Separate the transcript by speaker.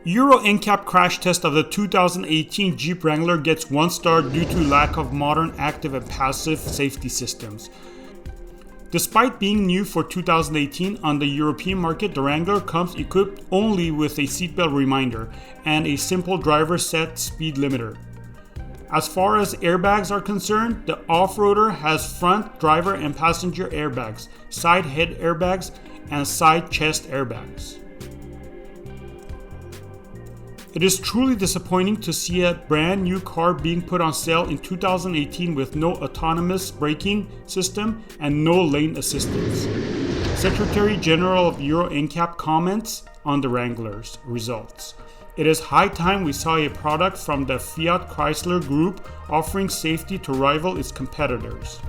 Speaker 1: Euro NCAP crash test of the 2018 Jeep Wrangler gets 1 star due to lack of modern active and passive safety systems. Despite being new for 2018 on the European market, the Wrangler comes equipped only with a seatbelt reminder and a simple driver set speed limiter. As far as airbags are concerned, the off-roader has front driver and passenger airbags, side head airbags, and side chest airbags. It is truly disappointing to see a brand new car being put on sale in 2018 with no autonomous braking system and no lane assistance. Secretary General of Euro NCAP comments on the Wrangler's results. It is high time we saw a product from the Fiat Chrysler Group offering safety to rival its competitors.